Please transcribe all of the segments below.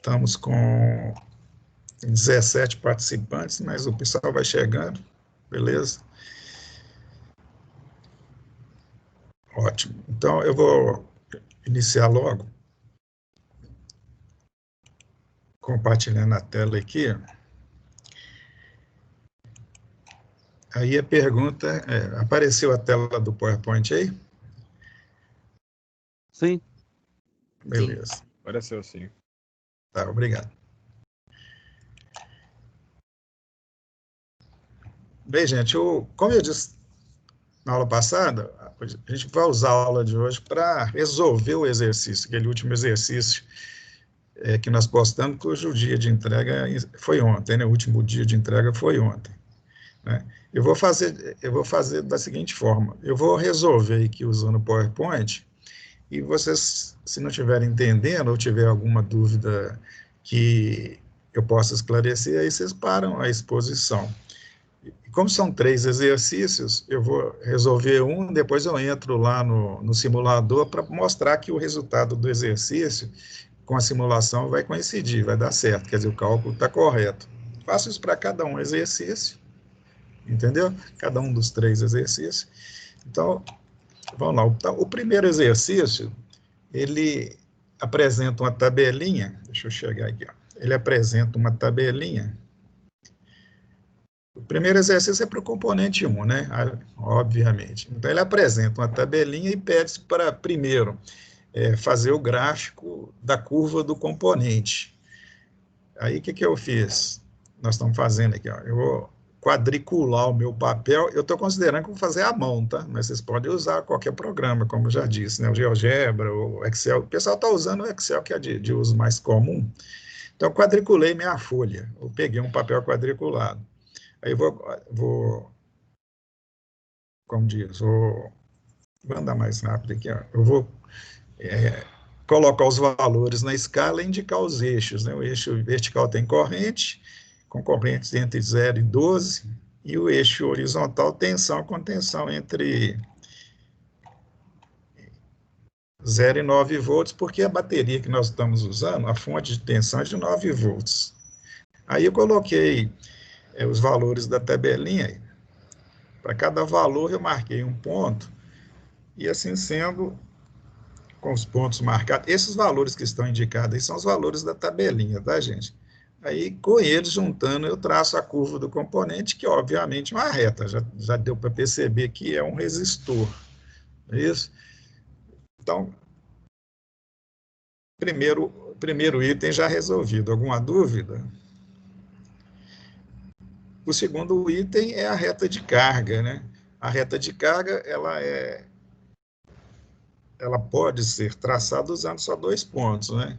Estamos com 17 participantes, mas o pessoal vai chegando, beleza? Ótimo. Então, eu vou iniciar logo, compartilhando a tela aqui. Aí a pergunta é, apareceu a tela do PowerPoint aí? Sim. Beleza. Sim. Apareceu sim. Tá, obrigado. Bem, gente, como eu disse na aula passada, a gente vai usar a aula de hoje para resolver o exercício, aquele último exercício que nós postamos, cujo dia de entrega foi ontem, né? O último dia de entrega foi ontem, né? Eu vou fazer da seguinte forma, eu vou resolver aqui usando o PowerPoint, e vocês, se não estiverem entendendo ou tiver alguma dúvida que eu possa esclarecer, aí vocês param a exposição. E como são 3 exercícios, eu vou resolver um, depois eu entro lá no simulador para mostrar que o resultado do exercício com a simulação vai coincidir, vai dar certo, quer dizer, o cálculo está correto. Faço isso para cada um exercício, entendeu? Cada um dos 3 exercícios. Então, vamos lá. Então, o primeiro exercício, ele apresenta uma tabelinha, deixa eu chegar aqui, ó. Ele apresenta uma tabelinha. O primeiro exercício é para o componente 1, né? Obviamente. Então, ele apresenta uma tabelinha e pede para, primeiro, fazer o gráfico da curva do componente. Aí, o que eu fiz? Nós estamos fazendo aqui, ó. Eu vou quadricular o meu papel. Eu estou considerando que vou fazer à mão, tá? Mas vocês podem usar qualquer programa, como eu já disse, né? O GeoGebra, o Excel. O pessoal está usando o Excel, que é de uso mais comum. Então, eu quadriculei minha folha. Eu peguei um papel quadriculado. Aí eu vou como diz, vou andar mais rápido aqui, ó. Eu vou colocar os valores na escala e indicar os eixos, né? O eixo vertical tem corrente, com correntes entre 0 e 12, e o eixo horizontal tensão com tensão entre 0 e 9 volts, porque a bateria que nós estamos usando, a fonte de tensão é de 9 volts. Aí eu coloquei os valores da tabelinha, para cada valor eu marquei um ponto, e assim sendo, com os pontos marcados, esses valores que estão indicados aí são os valores da tabelinha, tá, gente? Aí, com eles juntando, eu traço a curva do componente, que obviamente é uma reta, já deu para perceber que é um resistor, não é isso? Então, primeiro item já resolvido. Alguma dúvida? O segundo item é a reta de carga, né? A reta de carga, ela pode ser traçada usando só 2 pontos, né?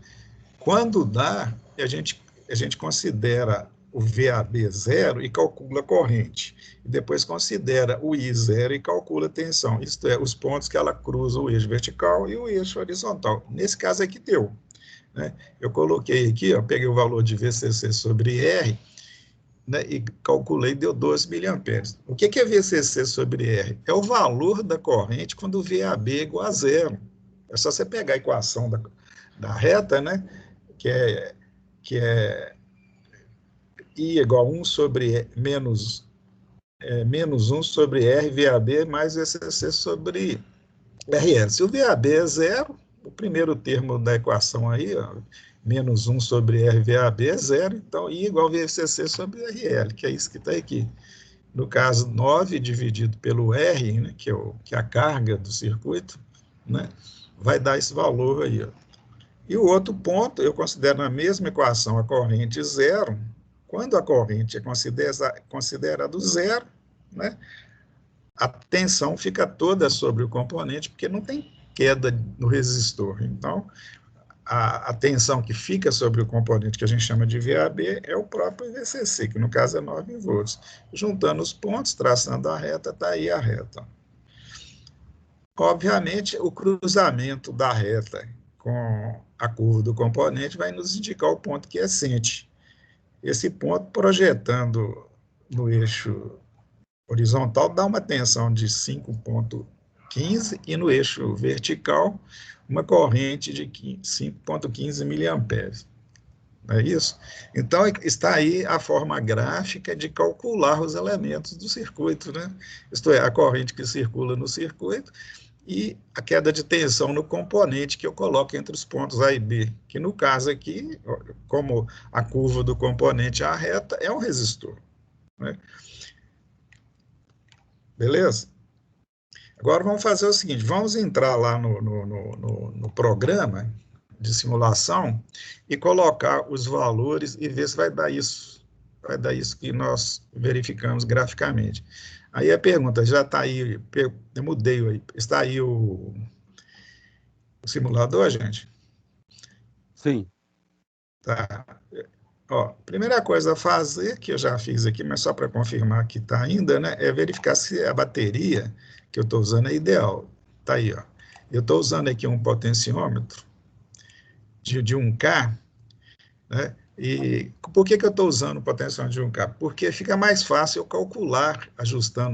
Quando dá, a gente considera o VAB zero e calcula a corrente. E depois considera o I zero e calcula a tensão. Isto é, os pontos que ela cruza o eixo vertical e o eixo horizontal. Nesse caso aqui deu, né? Eu coloquei aqui, ó, peguei o valor de VCC sobre R, né, e calculei, deu 12 miliamperes. O que é VCC sobre R? É o valor da corrente quando o VAB é igual a zero. É só você pegar a equação da reta, né, que é I igual a 1 sobre menos 1 sobre R VAB mais VCC sobre RL. Se o VAB é zero, o primeiro termo da equação aí, ó, menos 1 sobre R VAB é zero, então I igual a VCC sobre RL, que é isso que está aqui. No caso, 9 dividido pelo R, né, que é a carga do circuito, né, vai dar esse valor aí, ó. E o outro ponto, eu considero na mesma equação a corrente zero. Quando a corrente é considerada zero, né, a tensão fica toda sobre o componente, porque não tem queda no resistor. Então, a tensão que fica sobre o componente, que a gente chama de VAB, é o próprio VCC, que no caso é 9 volts. Juntando os pontos, traçando a reta, está aí a reta. Obviamente, o cruzamento da reta com a curva do componente vai nos indicar o ponto quiescente. Esse ponto, projetando no eixo horizontal, dá uma tensão de 5,15 e no eixo vertical, uma corrente de 5,15 miliamperes. não é isso? Então, está aí a forma gráfica de calcular os elementos do circuito, né? Isto é, a corrente que circula no circuito e a queda de tensão no componente que eu coloco entre os pontos A e B, que no caso aqui, como a curva do componente é a reta, é um resistor, né? Beleza? Agora vamos fazer o seguinte, vamos entrar lá no programa de simulação e colocar os valores e ver se vai dar isso que nós verificamos graficamente. Aí a pergunta, já está aí, eu mudei aí, está aí o simulador, gente? Sim. Tá. Ó, primeira coisa a fazer, que eu já fiz aqui, mas só para confirmar que está ainda, né, é verificar se a bateria que eu estou usando é ideal. Está aí, ó. Eu estou usando aqui um potenciômetro de 1K, né? E por que eu estou usando o potenciômetro de 1K? Porque fica mais fácil eu calcular, ajustar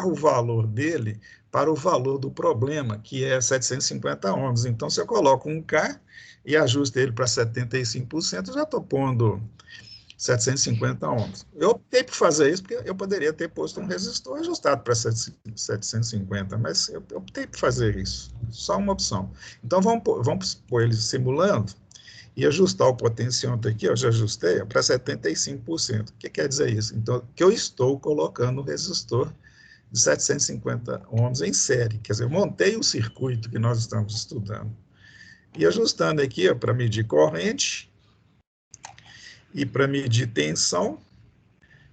o valor dele para o valor do problema, que é 750 ohms. Então, se eu coloco 1K e ajusto ele para 75%, eu já estou pondo 750 ohms. Eu optei por fazer isso porque eu poderia ter posto um resistor ajustado para 750, mas eu optei por fazer isso. Só uma opção. Então, vamos pôr ele simulando e ajustar o potenciômetro aqui, eu já ajustei, para 75%. O que quer dizer isso? Então, que eu estou colocando o resistor de 750 ohms em série. Quer dizer, eu montei o circuito que nós estamos estudando. E ajustando aqui para medir corrente e para medir tensão,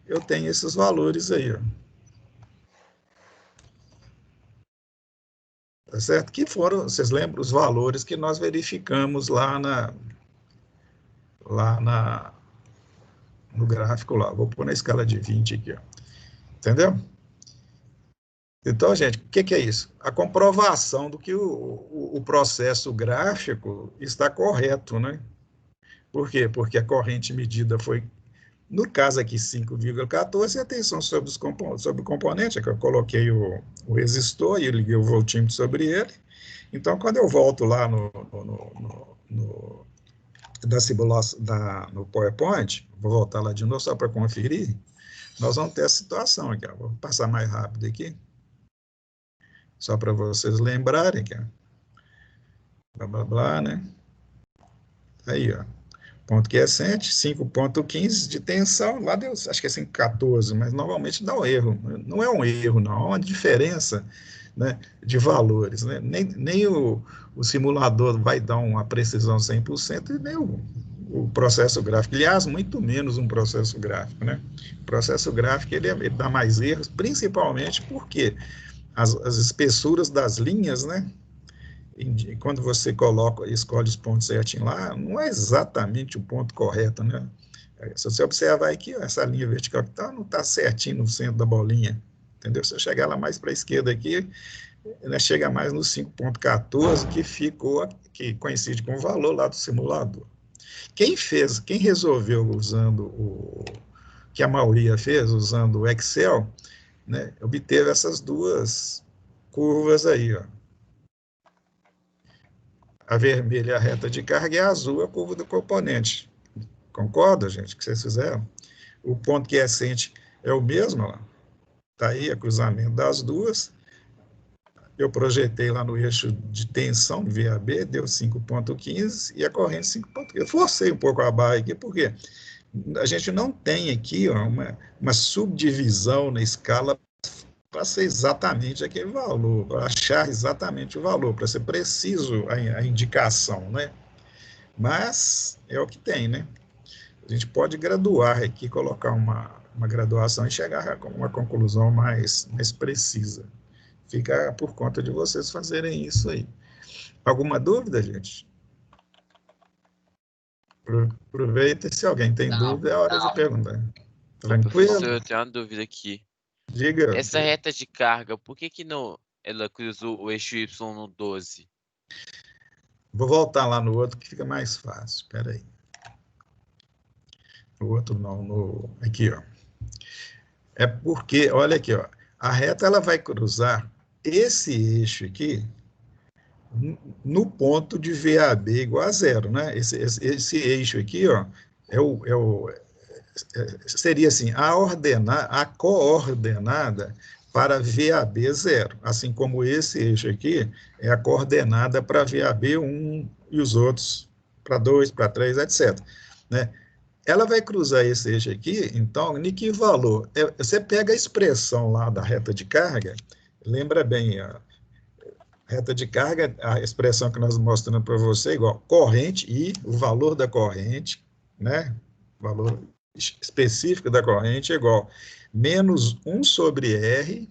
eu tenho esses valores aí, ó. Tá certo? Que foram, vocês lembram, os valores que nós verificamos no gráfico lá. Vou pôr na escala de 20 aqui, ó. Entendeu? Então, gente, o que é isso? A comprovação do que o processo gráfico está correto, né? Por quê? Porque a corrente medida foi, no caso aqui, 5,14, e a tensão sobre o componente, é que eu coloquei o resistor e eu liguei o voltímetro sobre ele. Então, quando eu volto lá no PowerPoint, vou voltar lá de novo só para conferir, nós vamos ter a situação aqui, ó. Vou passar mais rápido aqui, só para vocês lembrarem, que blá, blá, blá, né? Aí, ó. Ponto quiescente, 5,15 de tensão, lá deu, acho que é 5,14, mas normalmente dá um erro. Não é um erro, não, é uma diferença, né, de valores, né? Nem o simulador vai dar uma precisão 100% e nem o processo gráfico. Aliás, muito menos um processo gráfico, né? O processo gráfico ele dá mais erros, principalmente porque as espessuras das linhas, né? E quando você escolhe os pontos certinho lá, não é exatamente o ponto correto, né? Se você observar aqui, ó, essa linha vertical que tá, não está certinho no centro da bolinha, entendeu? Se eu chegar lá mais para a esquerda aqui, né, chega mais no 5,14, que coincide com o valor lá do simulador. Quem resolveu usando que a maioria fez, usando o Excel, né, obteve essas duas curvas aí, ó. A vermelha é a reta de carga e a azul é a curva do componente. Concorda, gente, que vocês fizeram? O ponto quiescente é o mesmo, ó. Está aí, o cruzamento das duas. Eu projetei lá no eixo de tensão, VAB, deu 5,15 e a corrente 5,15. Eu forcei um pouco a barra aqui, porque a gente não tem aqui ó, uma subdivisão na escala para ser exatamente aquele valor, para achar exatamente o valor, para ser preciso a indicação, né? Mas é o que tem, né? A gente pode graduar aqui, colocar uma graduação e chegar a uma conclusão mais precisa. Fica por conta de vocês fazerem isso aí. Alguma dúvida, gente? Aproveita, se alguém tem dúvida, é hora de perguntar. Tranquilo? Professor, eu tenho uma dúvida aqui. Diga. Essa reta de carga, por que não ela cruzou o eixo Y no 12? Vou voltar lá no outro que fica mais fácil. Espera aí. O outro não, aqui, ó. É porque, olha aqui, ó, a reta ela vai cruzar esse eixo aqui no ponto de VAB igual a zero, né? Esse eixo aqui, ó, seria assim, a coordenada para VAB zero, assim como esse eixo aqui é a coordenada para VAB 1 e os outros para 2, para 3, etc. Né? Ela vai cruzar esse eixo aqui, então, em que valor? Você pega a expressão lá da reta de carga, lembra bem, a reta de carga, a expressão que nós mostramos para você é igual corrente e o valor da corrente, né? O valor específico da corrente é igual menos 1 sobre R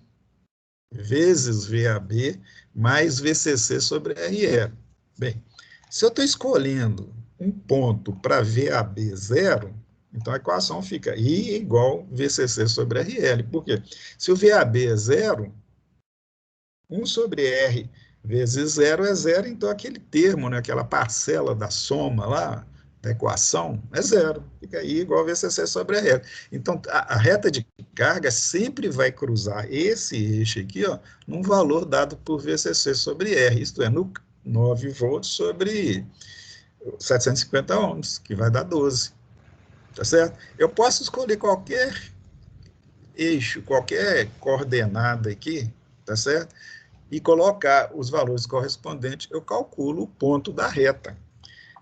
vezes VAB mais VCC sobre RE. Bem, se eu estou escolhendo um ponto para VAB zero, então a equação fica I igual VCC sobre RL. Por quê? Se o VAB é zero, 1 sobre R vezes zero é zero, então aquele termo, né, aquela parcela da soma lá, da equação, é zero. Fica I igual a VCC sobre RL. Então, a reta de carga sempre vai cruzar esse eixo aqui, ó, num valor dado por VCC sobre R, isto é, no 9 volts sobre 750 ohms, que vai dar 12. Tá certo? Eu posso escolher qualquer eixo, qualquer coordenada aqui, tá certo? E colocar os valores correspondentes, eu calculo o ponto da reta.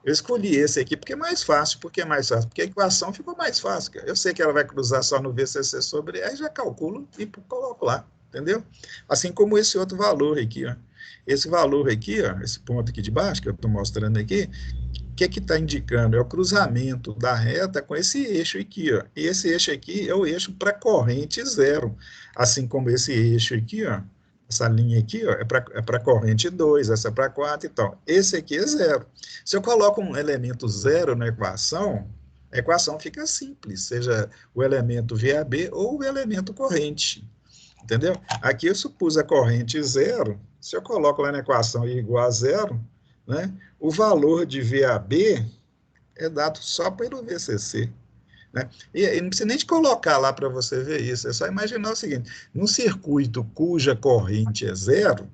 Eu escolhi esse aqui porque é mais fácil. Por que é mais fácil? Porque a equação ficou mais fácil. Eu sei que ela vai cruzar só no VCC sobre R, já calculo e coloco lá, entendeu? Assim como esse outro valor aqui, ó. Esse valor aqui, ó, esse ponto aqui de baixo, que eu estou mostrando aqui, o que está indicando? É o cruzamento da reta com esse eixo aqui, ó. E esse eixo aqui é o eixo para corrente zero. Assim como esse eixo aqui, ó, essa linha aqui, ó, é para corrente 2, essa é para 4 e tal. Esse aqui é zero. Se eu coloco um elemento zero na equação, a equação fica simples, seja o elemento VAB ou o elemento corrente. Entendeu? Aqui eu supus a corrente zero, se eu coloco lá na equação I igual a zero, né, o valor de VAB é dado só pelo VCC. Né? E não precisa nem te colocar lá para você ver isso, é só imaginar o seguinte, num circuito cuja corrente é zero,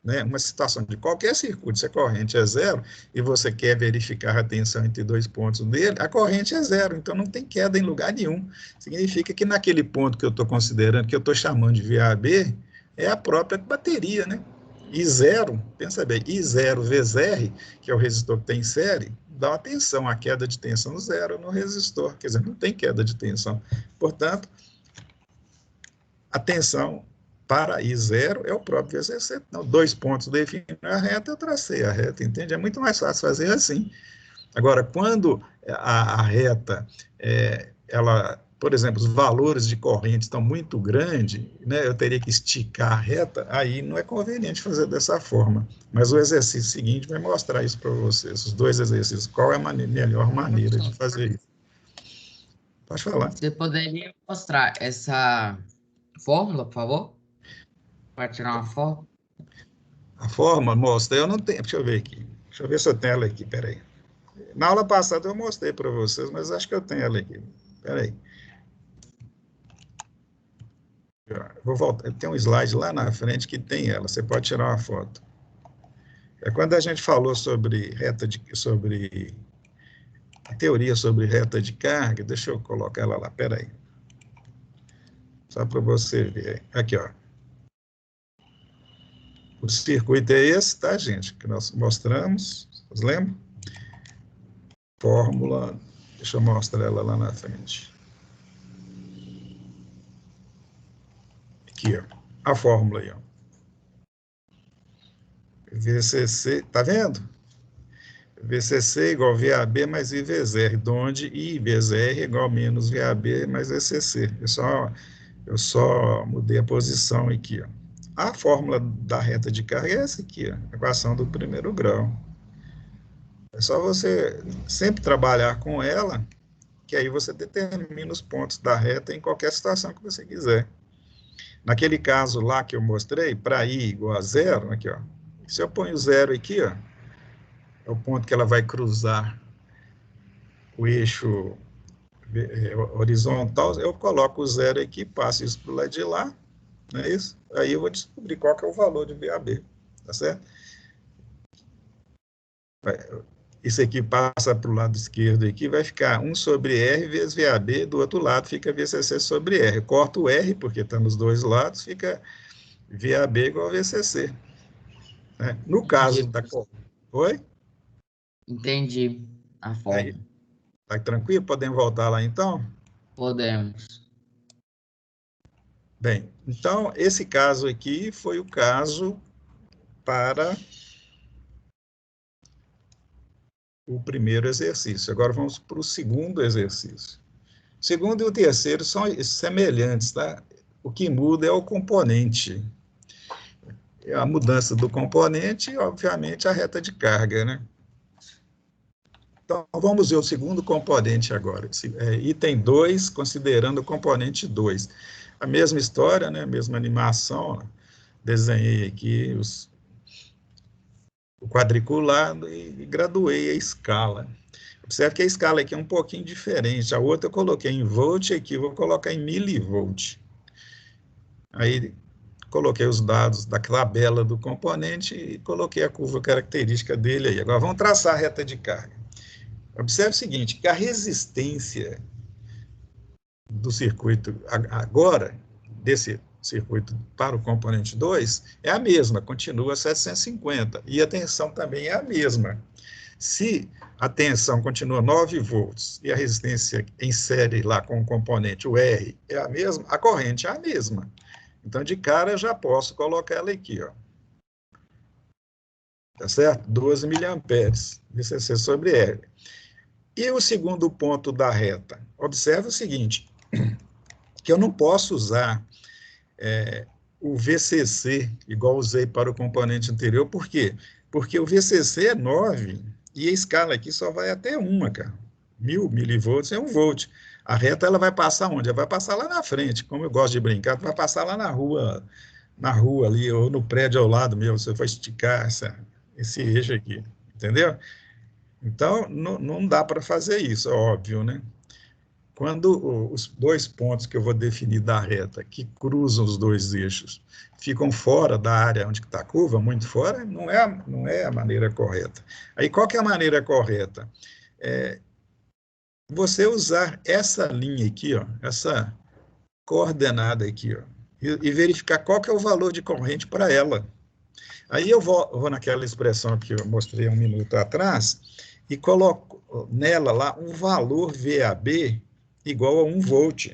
né, uma situação de qualquer circuito, se a corrente é zero, e você quer verificar a tensão entre dois pontos dele, a corrente é zero, então não tem queda em lugar nenhum. Significa que naquele ponto que eu estou considerando, que eu estou chamando de VAB, é a própria bateria, né? I0, pensa bem, I0 vezes R, que é o resistor que tem em série, dá uma tensão, a queda de tensão zero no resistor, quer dizer, não tem queda de tensão. Portanto, a tensão para I0 é o próprio VCC. Então, 2 pontos definem a reta, eu tracei a reta, entende? É muito mais fácil fazer assim. Agora, quando a reta, ela, por exemplo, os valores de corrente estão muito grandes, né, eu teria que esticar a reta, aí não é conveniente fazer dessa forma. Mas o exercício seguinte vai mostrar isso para vocês, os dois exercícios, qual é a melhor maneira de fazer isso. Pode falar. Você poderia mostrar essa fórmula, por favor? Para tirar uma fórmula? A forma, mostra, eu não tenho, deixa eu ver aqui, deixa eu ver se eu tenho ela aqui, peraí. Na aula passada eu mostrei para vocês, mas acho que eu tenho ela aqui, peraí. Vou voltar, tem um slide lá na frente que tem ela, você pode tirar uma foto. É quando a gente falou sobre sobre a teoria sobre reta de carga, deixa eu colocar ela lá, peraí. Só para você ver, aqui, ó. O circuito é esse, tá, gente? Que nós mostramos, vocês lembram? Fórmula, deixa eu mostrar ela lá na frente. Aqui, ó, a fórmula aí, ó. VCC, tá vendo? VCC igual VAB mais I vezes R, onde I vezes R é igual a menos VAB mais VCC. Eu só mudei a posição aqui, ó. A fórmula da reta de carga é essa aqui, ó, a equação do primeiro grau. É só você sempre trabalhar com ela, que aí você determina os pontos da reta em qualquer situação que você quiser. Naquele caso lá que eu mostrei, para I igual a zero, aqui, ó, se eu ponho zero aqui, ó, é o ponto que ela vai cruzar o eixo horizontal, eu coloco o zero aqui, passo isso para o lado de lá, não é isso? Aí eu vou descobrir qual que é o valor de VAB, tá certo? Isso aqui passa para o lado esquerdo aqui, vai ficar 1 sobre R vezes VAB, do outro lado fica VCC sobre R. Corta o R, porque está nos dois lados, fica VAB igual a VCC. Né? No caso da... Oi? Entendi a forma. Aí, tá tranquilo? Podemos voltar lá, então? Podemos. Bem, então, esse caso aqui foi o caso para o primeiro exercício. Agora vamos para o segundo exercício. O segundo e o terceiro são semelhantes, tá? O que muda é o componente. A mudança do componente e, obviamente, a reta de carga, né? Então, vamos ver o segundo componente agora. Item 2, considerando o componente 2. A mesma história, né? A mesma animação. Desenhei aqui o quadriculado e graduei a escala. Observe que a escala aqui é um pouquinho diferente. A outra eu coloquei em volt, aqui eu vou colocar em milivolt. Aí, coloquei os dados da tabela do componente e coloquei a curva característica dele aí. Agora, vamos traçar a reta de carga. Observe o seguinte, que a resistência do circuito agora, desse circuito para o componente 2, é a mesma, continua 750, e a tensão também é a mesma. Se a tensão continua 9 volts e a resistência em série lá com o componente, o R, é a mesma, a corrente é a mesma. Então, de cara, eu já posso colocar ela aqui, ó. Tá certo? 12 miliamperes, VCC sobre R. E o segundo ponto da reta? Observe o seguinte, que eu não posso usar o VCC, igual usei para o componente anterior, por quê? Porque o VCC é 9, e a escala aqui só vai até 1, cara. 1000 milivolts é 1 volt. A reta, ela vai passar onde? Ela vai passar lá na frente, como eu gosto de brincar, vai passar lá na rua ali, ou no prédio ao lado meu, você vai esticar esse eixo aqui, entendeu? Então, não dá para fazer isso, é óbvio, né? Quando os dois pontos que eu vou definir da reta, que cruzam os dois eixos, ficam fora da área onde está a curva, muito fora, não é a maneira correta. Aí, qual que é a maneira correta? Você usar essa linha aqui, ó, essa coordenada aqui, ó, e verificar qual que é o valor de corrente para ela. Aí eu vou naquela expressão que eu mostrei um minuto atrás e coloco nela lá um valor VAB igual a 1 volt.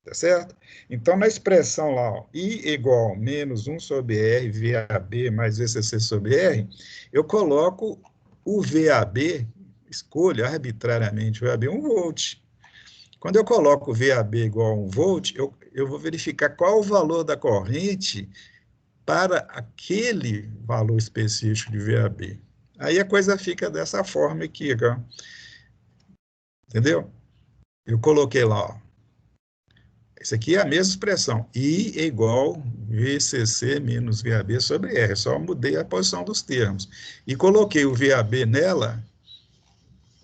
Tá certo? Então, na expressão lá, ó, I igual a menos 1 sobre R, VAB mais VCC sobre R, eu coloco o VAB, escolho arbitrariamente o VAB 1 volt. Quando eu coloco o VAB igual a 1 volt, eu vou verificar qual o valor da corrente para aquele valor específico de VAB. Aí a coisa fica dessa forma aqui, ó. Entendeu? Eu coloquei lá, ó. Isso aqui é a mesma expressão, I é igual VCC menos VAB sobre R, só mudei a posição dos termos. E coloquei o VAB nela,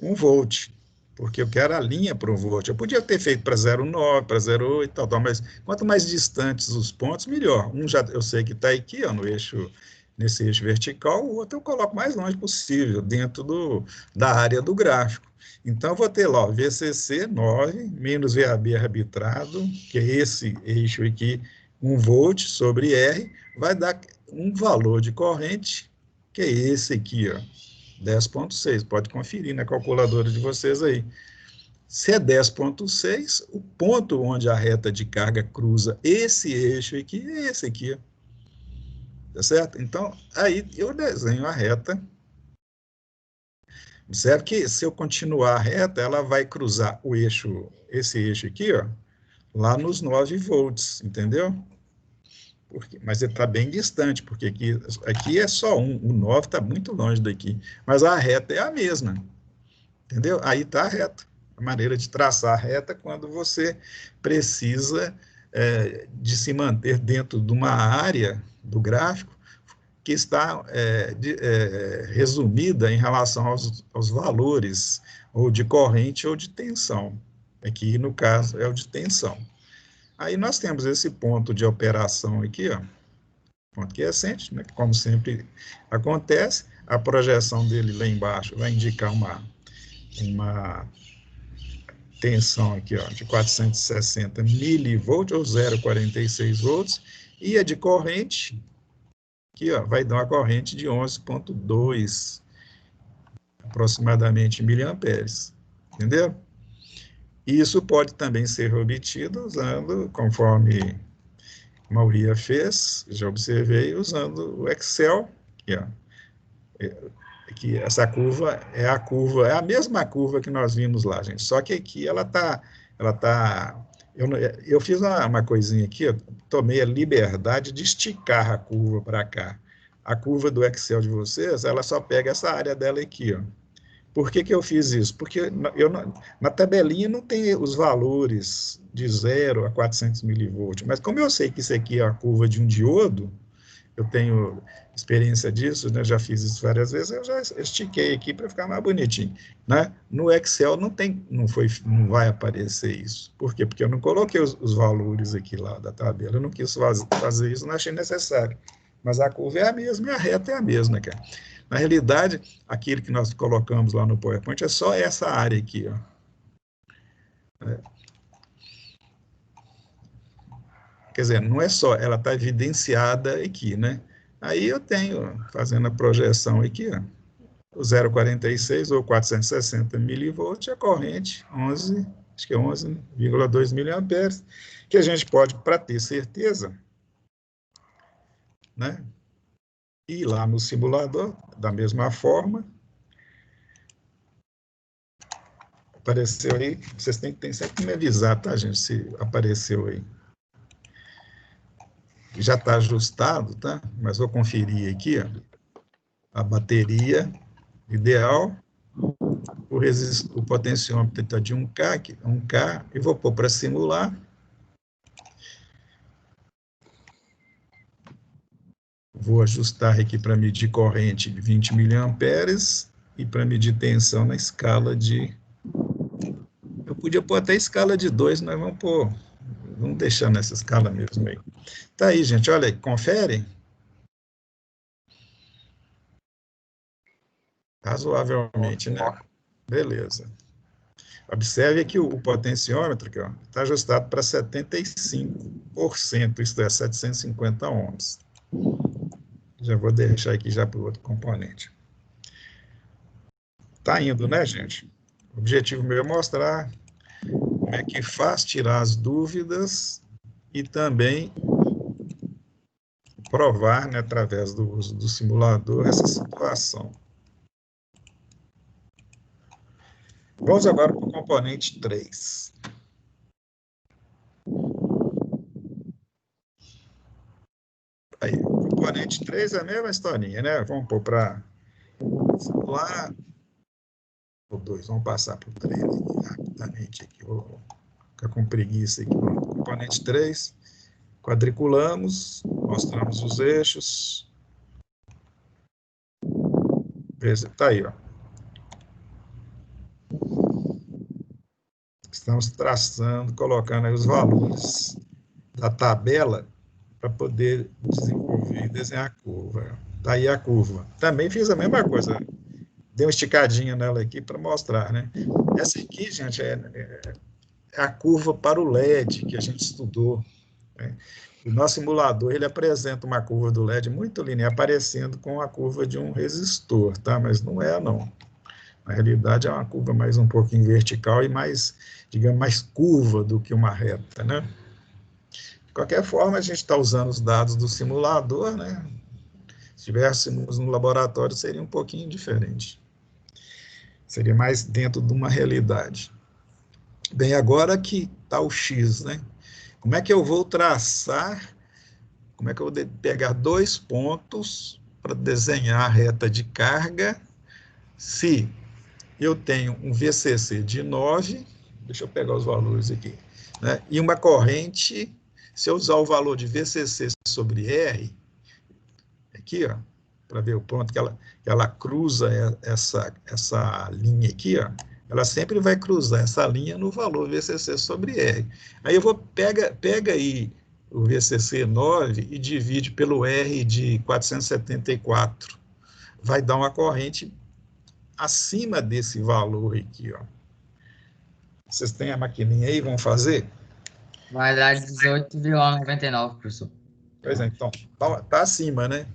1 volt, porque eu quero a linha para 1 volt. Eu podia ter feito para 0,9, para 0,8, tal, mas quanto mais distantes os pontos, melhor. Um já eu sei que está aqui, ó, nesse eixo vertical, o outro eu coloco mais longe possível, dentro da área do gráfico. Então, eu vou ter lá, ó, VCC 9, menos VAB arbitrado, que é esse eixo aqui, 1 volt sobre R, vai dar um valor de corrente, que é esse aqui, ó, 10,6. Pode conferir na calculadora de vocês aí. Se é 10,6, o ponto onde a reta de carga cruza esse eixo aqui é esse aqui, ó. Tá certo? Então, aí eu desenho a reta. Observe que se eu continuar a reta, ela vai cruzar esse eixo aqui, ó, lá nos 9 volts, entendeu? Mas ele está bem distante, porque aqui é só 1, o 9 está muito longe daqui, mas a reta é a mesma, entendeu? Aí está a reta, a maneira de traçar a reta quando você precisa de se manter dentro de uma área do gráfico que está resumida em relação aos valores, ou de corrente ou de tensão. Aqui, no caso, é o de tensão. Aí nós temos esse ponto de operação aqui, ó, ponto quiescente, né, como sempre acontece. a projeção dele lá embaixo vai indicar uma tensão aqui, ó, de 460 milivolts, ou 0,46 volts, e a de corrente, aqui, ó, vai dar uma corrente de 11,2, aproximadamente, miliamperes, entendeu? Isso pode também ser obtido usando, conforme Maria fez, já observei, usando o Excel, aqui, ó, que essa curva é a mesma curva que nós vimos lá, gente, só que aqui ela tá eu fiz uma coisinha aqui, eu tomei a liberdade de esticar a curva para cá. A curva do Excel de vocês, ela só pega essa área dela aqui, ó. Por que eu fiz isso? Porque na tabelinha não tem os valores de 0 a 400 milivolts, mas como eu sei que isso aqui é a curva de um diodo, eu tenho experiência disso, né? Já fiz isso várias vezes, eu já estiquei aqui para ficar mais bonitinho, né? No Excel não vai aparecer isso. Por quê? Porque eu não coloquei os valores aqui lá da tabela, eu não quis fazer isso, não achei necessário. Mas a curva é a mesma e a reta é a mesma, cara. Na realidade, aquilo que nós colocamos lá no PowerPoint é só essa área aqui, ó. Quer dizer, não é só, ela está evidenciada aqui, né? Aí eu tenho, fazendo a projeção aqui, ó, o 0,46 ou 460 milivolts, a corrente 11,2 miliamperes, que a gente pode, para ter certeza, né, ir lá no simulador, da mesma forma. Apareceu aí, vocês têm que sempre me avisar, tá, gente, se apareceu aí. Já está ajustado, tá? Mas vou conferir aqui, ó, a bateria ideal, o potenciômetro está de 1K, e vou pôr para simular. Vou ajustar aqui para medir corrente de 20 miliamperes e para medir tensão na escala de... Eu podia pôr até escala de 2, nós vamos deixar nessa escala mesmo aí. Tá aí, gente, olha aí, confere. Razoavelmente, né? Beleza. Observe aqui o potenciômetro, que está ajustado para 75%, isto é, 750 ohms. Já vou deixar aqui já para o outro componente. Está indo, né, gente? O objetivo meu é mostrar como é que faz, tirar as dúvidas e também provar, né, através do uso do simulador, essa situação. Vamos agora para o componente 3. Aí, o componente 3 é a mesma historinha, né? Vamos pôr para simular. O 2, vamos passar para o 3 aqui, rapidamente. Aqui. Vou ficar com preguiça aqui. Componente 3, quadriculamos, mostramos os eixos. Está aí, ó. Estamos traçando, colocando aí os valores da tabela para poder desenvolver e desenhar a curva. Está aí a curva. Também fiz a mesma coisa. Dei uma esticadinha nela aqui para mostrar, né? Essa aqui, gente, é a curva para o LED que a gente estudou, né? O nosso simulador, ele apresenta uma curva do LED muito linear, parecendo com a curva de um resistor, tá? Mas não é, não. Na realidade, é uma curva mais um pouquinho vertical e mais, digamos, mais curva do que uma reta, né? De qualquer forma, a gente está usando os dados do simulador, né? Se estivéssemos no laboratório, seria um pouquinho diferente. Seria mais dentro de uma realidade. Bem, agora que está o X, né? Como é que eu vou traçar, como é que eu vou pegar 2 pontos para desenhar a reta de carga, se eu tenho um VCC de 9, deixa eu pegar os valores aqui, né? E uma corrente, se eu usar o valor de VCC sobre R, aqui, ó, para ver o ponto que ela cruza essa linha aqui, ó, ela sempre vai cruzar essa linha no valor VCC sobre R. Aí eu vou, pega aí o VCC 9 e divide pelo R de 474. vai dar uma corrente acima desse valor aqui, ó. Vocês têm a maquininha aí, vão fazer? Vai dar 18,99, professor. Pois é, então, tá acima, né?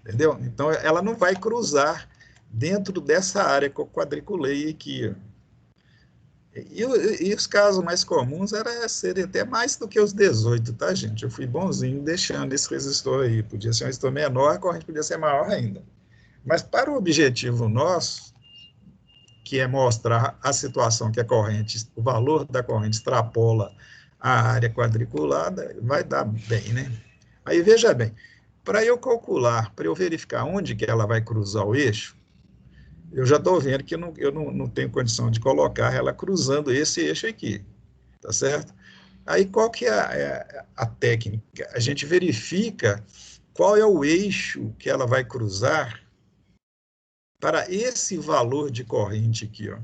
Entendeu? Então, ela não vai cruzar dentro dessa área que eu quadriculei aqui, ó. E os casos mais comuns serem até mais do que os 18, tá, gente? Eu fui bonzinho deixando esse resistor aí. Podia ser um resistor menor, a corrente podia ser maior ainda. Mas para o objetivo nosso, que é mostrar a situação que a corrente, o valor da corrente extrapola a área quadriculada, vai dar bem, né? Aí, veja bem, para eu calcular, para eu verificar onde que ela vai cruzar o eixo, eu já estou vendo que eu não tenho condição de colocar ela cruzando esse eixo aqui, tá certo? Aí, qual que é a técnica? A gente verifica qual é o eixo que ela vai cruzar para esse valor de corrente aqui, ó,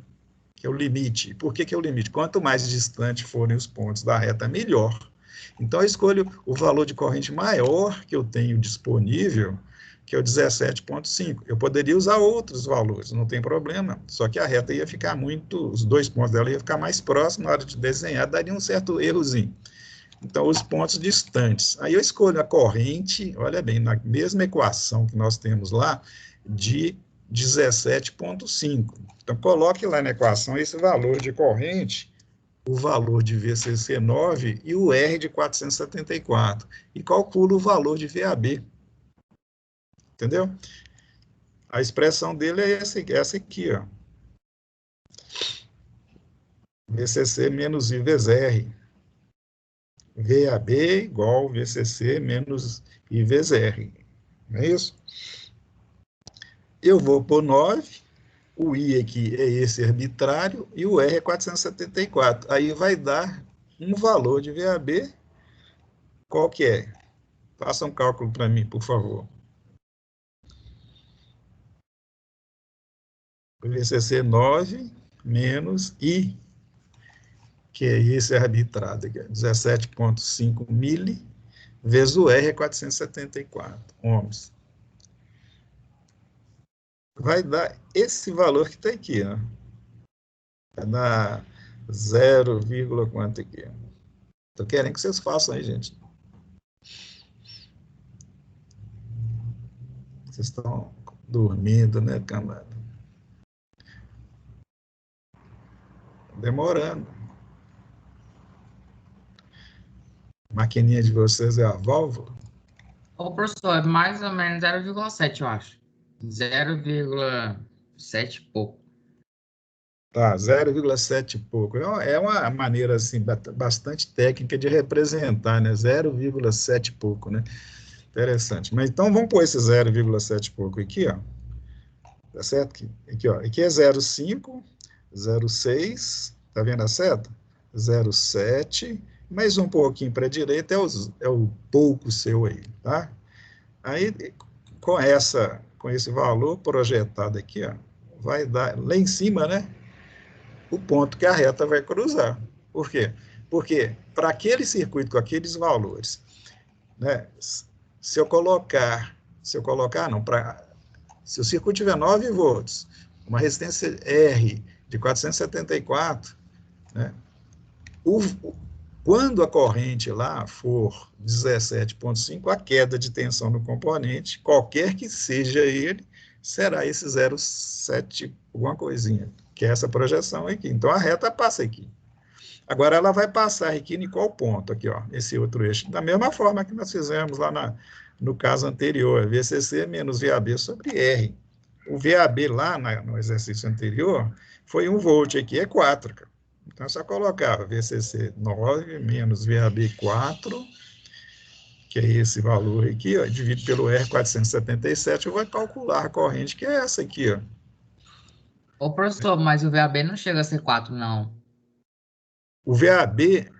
que é o limite. Por que é o limite? Quanto mais distante forem os pontos da reta, melhor. Então, eu escolho o valor de corrente maior que eu tenho disponível, que é o 17,5. Eu poderia usar outros valores, não tem problema, só que a reta ia ficar os 2 pontos dela ia ficar mais próximos, na hora de desenhar, daria um certo errozinho. Então, os pontos distantes. Aí eu escolho a corrente, olha bem, na mesma equação que nós temos lá, de 17,5. Então, coloque lá na equação esse valor de corrente, o valor de VCC9 e o R de 474. E calcula o valor de VAB. Entendeu? A expressão dele é essa aqui, ó. VCC menos I vezes R. VAB igual VCC menos I vezes R. Não é isso? Eu vou por 9, o I aqui é esse arbitrário e o R é 474. Aí vai dar um valor de VAB. Qual que é? Faça um cálculo para mim, por favor. VCC 9 menos I, que é esse arbitrado aqui, 17,5 mili, vezes o R é 474 ohms. Vai dar esse valor que está aqui, ó. Vai dar 0, quanto aqui. Estou querendo que vocês façam aí, gente. Vocês estão dormindo, né, camarada? Demorando. A maquininha de vocês é a válvula? Ô, professor, é mais ou menos 0,7, eu acho. 0,7 e pouco. Tá, 0,7 e pouco. É uma maneira, assim, bastante técnica de representar, né? 0,7 e pouco, né? Interessante. Mas então, vamos pôr esse 0,7 e pouco aqui, ó. Tá certo? Aqui, ó. Aqui é 0,5, 0,6, tá vendo a seta? 0,7, mais um pouquinho para a direita é o pouco seu aí, tá? Aí, com esse valor projetado aqui, ó, vai dar, lá em cima, né? O ponto que a reta vai cruzar. Por quê? Porque para aquele circuito com aqueles valores, né, se o circuito tiver 9 volts, uma resistência R de 474, né, quando a corrente lá for 17,5, a queda de tensão no componente, qualquer que seja ele, será esse 0,7 alguma coisinha, que é essa projeção aqui. Então, a reta passa aqui. Agora, ela vai passar aqui em qual ponto? Aqui, ó, esse outro eixo. Da mesma forma que nós fizemos lá no caso anterior, VCC menos VAB sobre R. O VAB lá no exercício anterior foi 1 volt, aqui é 4, cara. Então, é só colocar VCC 9 menos VAB 4, que é esse valor aqui, ó, dividido pelo R477, eu vou calcular a corrente, que é essa aqui, ó. Ô, professor, mas o VAB não chega a ser 4, não. O VAB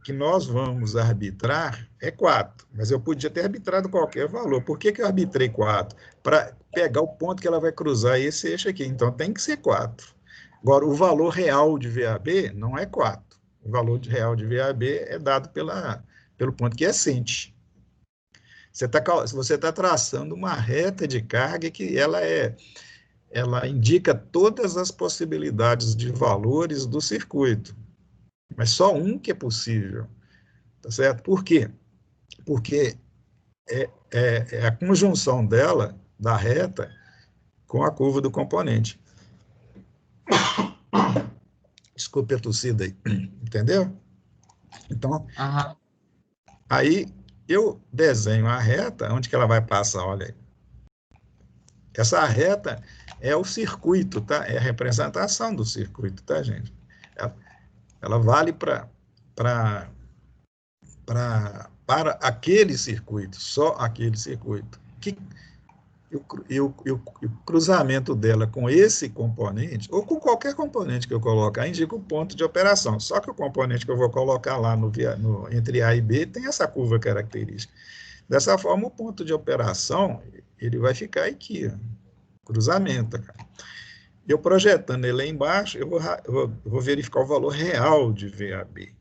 que nós vamos arbitrar é 4, mas eu podia ter arbitrado qualquer valor. Por que eu arbitrei 4? Para pegar o ponto que ela vai cruzar esse eixo aqui, então tem que ser 4. Agora, o valor real de VAB não é 4. O valor real de VAB é dado pelo ponto quiescente. Se você está traçando uma reta de carga que ela indica todas as possibilidades de valores do circuito, mas só um que é possível, tá certo? Por quê? Porque é a conjunção dela, da reta, com a curva do componente. Desculpe a tossida aí, entendeu? Então, aí eu desenho a reta, onde que ela vai passar, olha aí. Essa reta é o circuito, tá? É a representação do circuito, tá, gente? Ela vale para aquele circuito, só aquele circuito. E o cruzamento dela com esse componente, ou com qualquer componente que eu colocar, indica o ponto de operação. Só que o componente que eu vou colocar lá entre A e B tem essa curva característica. Dessa forma, o ponto de operação ele vai ficar aqui, ó, cruzamento. Cara. Eu projetando ele lá embaixo, eu vou verificar o valor real de VAB.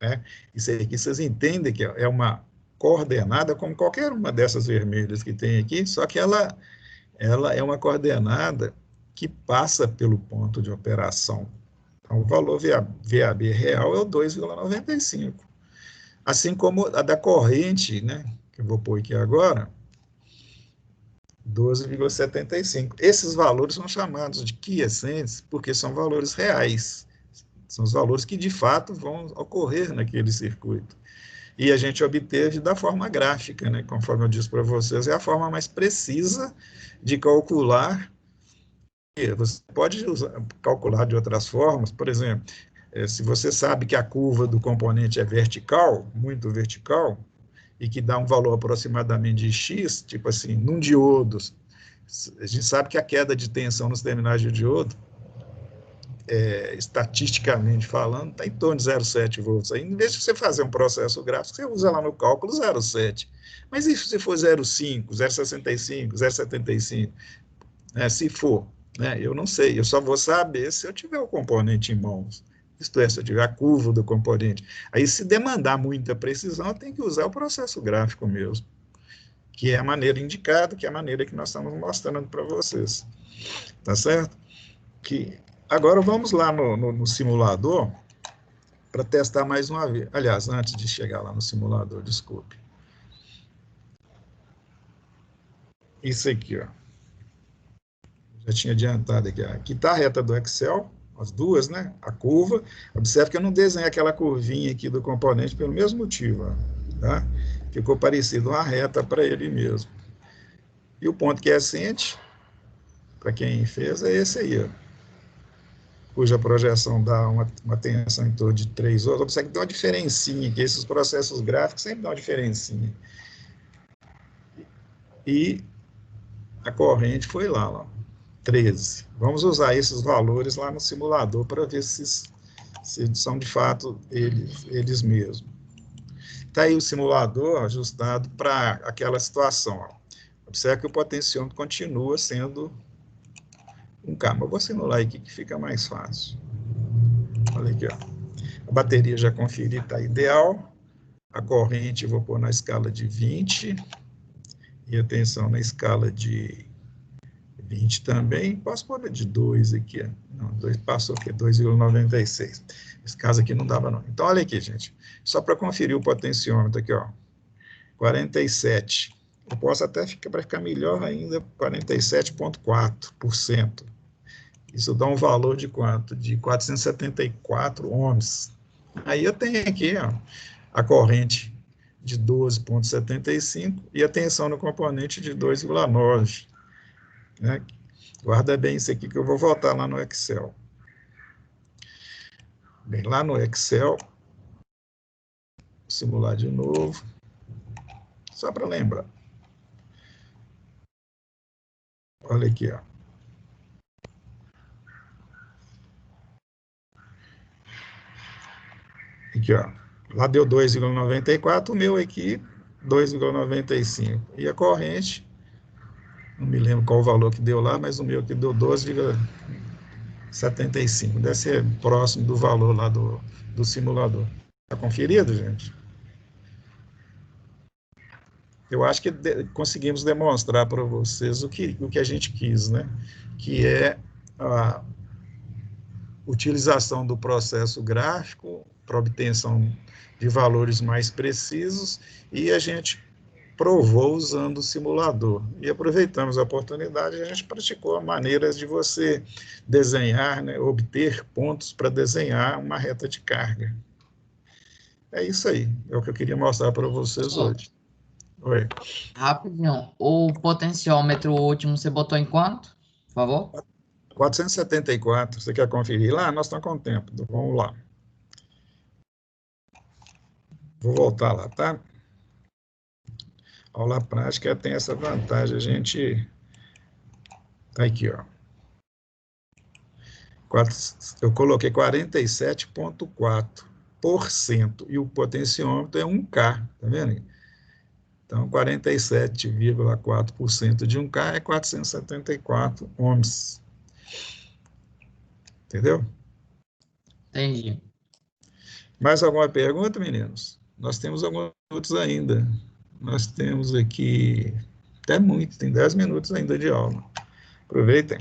Né? Isso aqui vocês entendem que é uma coordenada, como qualquer uma dessas vermelhas que tem aqui, só que ela é uma coordenada que passa pelo ponto de operação. Então, o valor VAB real é o 2,95. Assim como a da corrente, né, que eu vou pôr aqui agora, 12,75. Esses valores são chamados de quiescentes porque são valores reais. São os valores que, de fato, vão ocorrer naquele circuito. E a gente obteve da forma gráfica, né? Conforme eu disse para vocês, é a forma mais precisa de calcular. Você pode calcular de outras formas, por exemplo, se você sabe que a curva do componente é vertical, muito vertical, e que dá um valor aproximadamente de X, tipo assim, num diodo, a gente sabe que a queda de tensão nos terminais de diodo, estatisticamente falando, está em torno de 0,7 volts. Aí, em vez de você fazer um processo gráfico, você usa lá no cálculo 0,7. Mas e se for 0,5, 0,65, 0,75? Se for, né, eu não sei, eu só vou saber se eu tiver o componente em mãos. Isto é, se eu tiver a curva do componente. Aí, se demandar muita precisão, eu tenho que usar o processo gráfico mesmo, que é a maneira indicada, que é a maneira que nós estamos mostrando para vocês. Tá certo? Agora vamos lá no simulador para testar mais uma vez. Aliás, antes de chegar lá no simulador, desculpe. Isso aqui, ó. Já tinha adiantado aqui. Aqui está a reta do Excel, as duas, né? A curva. Observe que eu não desenhei aquela curvinha aqui do componente pelo mesmo motivo, ó, tá? Ficou parecido uma reta para ele mesmo. E o ponto quiescente, para quem fez, é esse aí, ó, cuja projeção dá uma tensão em torno de 3 volts. Observe que dá uma diferencinha, que esses processos gráficos sempre dão uma diferencinha. E a corrente foi lá, 13. Vamos usar esses valores lá no simulador para ver se são de fato eles mesmos. Está aí o simulador ajustado para aquela situação. Ó. Observe que o potenciômetro continua sendo um K. Mas eu vou simular aqui que fica mais fácil. Olha aqui, ó. A bateria já conferi, está ideal. A corrente eu vou pôr na escala de 20. E a tensão na escala de 20 também. Posso pôr de 2 aqui. Ó. Não, 2 passou aqui, 2,96. Esse caso aqui não dava, não. Então, olha aqui, gente. Só para conferir o potenciômetro aqui, ó. 47. Eu posso até para ficar melhor ainda, 47,4%. Isso dá um valor de quanto? De 474 ohms. Aí eu tenho aqui, ó, a corrente de 12,75 e a tensão no componente de 2,9. Né? Guarda bem isso aqui que eu vou voltar lá no Excel. Bem, lá no Excel, vou simular de novo, só para lembrar. Olha aqui, ó. Aqui, ó. Lá deu 2,94, o meu aqui 2,95. E a corrente, não me lembro qual o valor que deu lá, mas o meu aqui deu 12,75. Deve ser próximo do valor lá do simulador. Está conferido, gente? eu acho que conseguimos demonstrar para vocês o que a gente quis, né? Que é a utilização do processo gráfico para obtenção de valores mais precisos, e a gente provou usando o simulador. E aproveitamos a oportunidade e a gente praticou maneiras de você desenhar, né, obter pontos para desenhar uma reta de carga. É isso aí, é o que eu queria mostrar para vocês hoje. Oi. Rapidinho, o potenciômetro último você botou em quanto, por favor? 474, você quer conferir lá? Nós estamos com tempo, então vamos lá. Vou voltar lá, tá? Aula prática tem essa vantagem, a gente... Tá aqui, ó. Eu coloquei 47,4%, e o potenciômetro é 1K, tá vendo? Então, 47,4% de 1K é 474 ohms. Entendeu? Entendi. Mais alguma pergunta, meninos? Nós temos alguns minutos ainda. Nós temos aqui até muito, tem 10 minutos ainda de aula. Aproveitem.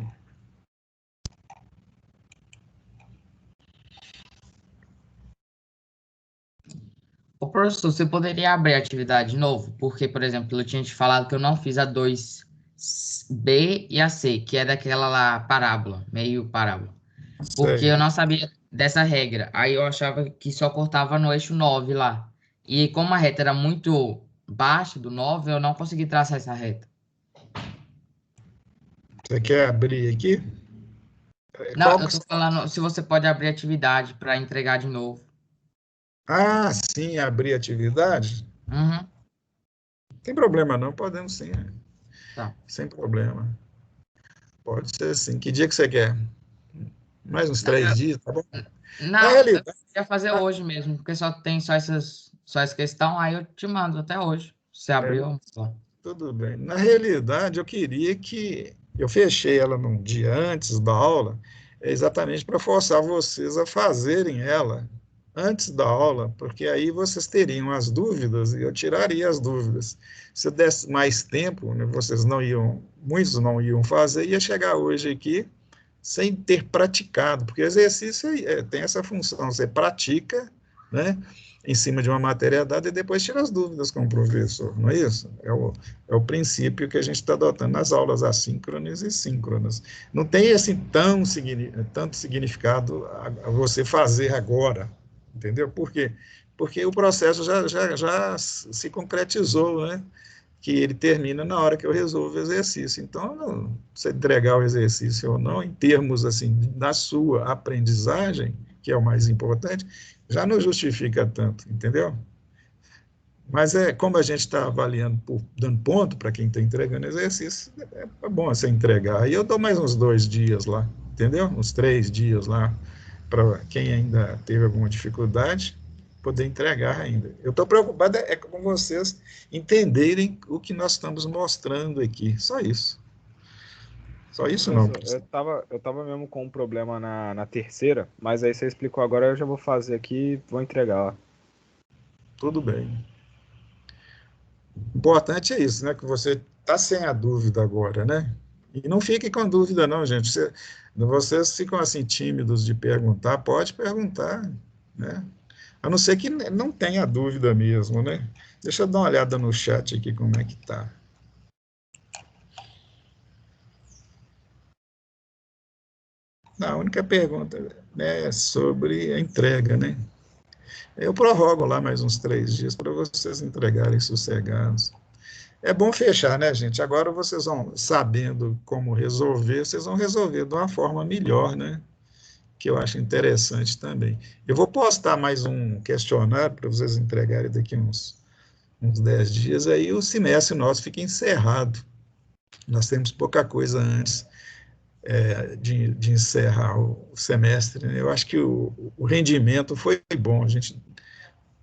Ô, professor, você poderia abrir a atividade de novo? Porque, por exemplo, eu tinha te falado que eu não fiz a 2B e a C, que é daquela lá, parábola, meio parábola. Porque eu Sei. não sabia dessa regra. Aí eu achava que só cortava no eixo 9 lá. E como a reta era muito baixa do 9, eu não consegui traçar essa reta. Você quer abrir aqui? Não, eu tô falando se você pode abrir a atividade para entregar de novo. Ah, sim, abrir atividade? Uhum, Não tem problema não, podemos sim, tá. sem problema. Pode ser sim. Que dia que você quer? Mais uns 3 dias, tá bom? Na Não, eu realidade, queria fazer hoje mesmo, porque só tem só essa questão, aí eu te mando até hoje. Você abriu? Só. tudo bem. Na realidade, eu queria que eu fechei ela num dia antes da aula, exatamente para forçar vocês a fazerem ela antes da aula, porque aí vocês teriam as dúvidas e eu tiraria as dúvidas. Se eu desse mais tempo, né, muitos não iam fazer, ia chegar hoje aqui sem ter praticado, porque exercício tem essa função, você pratica, né, em cima de uma matéria dada e depois tira as dúvidas com o professor, não é isso? É o princípio que a gente está adotando nas aulas assíncronas e síncronas. Não tem assim tanto significado a você fazer agora, entendeu? Por quê? Porque o processo já se concretizou, né? Que ele termina na hora que eu resolvo o exercício. Então, você entregar o exercício ou não, em termos assim, da sua aprendizagem, que é o mais importante, já não justifica tanto, entendeu? Mas como a gente está avaliando, dando ponto para quem está entregando exercício, é bom você entregar. E eu dou mais uns 2 dias lá, entendeu? Uns 3 dias lá, para quem ainda teve alguma dificuldade, poder entregar ainda. Eu estou preocupado com vocês entenderem o que nós estamos mostrando aqui. Só isso. Só isso não. Eu tava mesmo com um problema na terceira, mas aí você explicou agora, eu já vou fazer aqui e vou entregar, ó. Tudo bem. O importante é isso, né? Que você está sem a dúvida agora, né? E não fique com dúvida, não, gente. Vocês ficam assim tímidos de perguntar, pode perguntar, né? A não ser que não tenha dúvida mesmo, né? Deixa eu dar uma olhada no chat aqui como é que tá. A única pergunta, né, é sobre a entrega, né? Eu prorrogo lá mais uns 3 dias para vocês entregarem sossegados. É bom fechar, né, gente? Agora vocês vão, sabendo como resolver, vocês vão resolver de uma forma melhor, né? Que eu acho interessante também. Eu vou postar mais um questionário para vocês entregarem daqui uns 10 dias, aí o semestre nosso fica encerrado. Nós temos pouca coisa antes de encerrar o semestre, né? Eu acho que o rendimento foi bom, a gente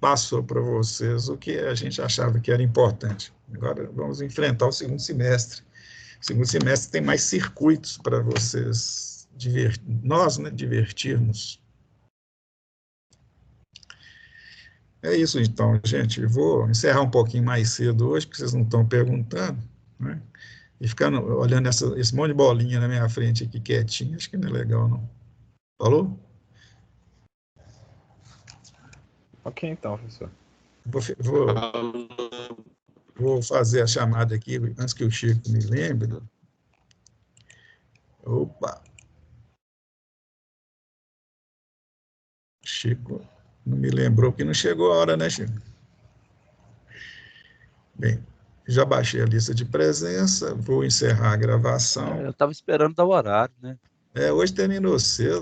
passou para vocês o que a gente achava que era importante. Agora vamos enfrentar o segundo semestre. O segundo semestre tem mais circuitos para vocês, nós, né, divertirmos. É isso então, gente. Eu vou encerrar um pouquinho mais cedo hoje, porque vocês não estão perguntando, né? E ficando olhando esse monte de bolinha na minha frente aqui quietinho, acho que não é legal, não. Falou? Ok, então, professor. Vou fazer a chamada aqui, antes que o Chico me lembre. Opa! Chico não me lembrou que não chegou a hora, né, Chico? Bem, já baixei a lista de presença, vou encerrar a gravação. Eu estava esperando dar o horário, né? Hoje terminou cedo.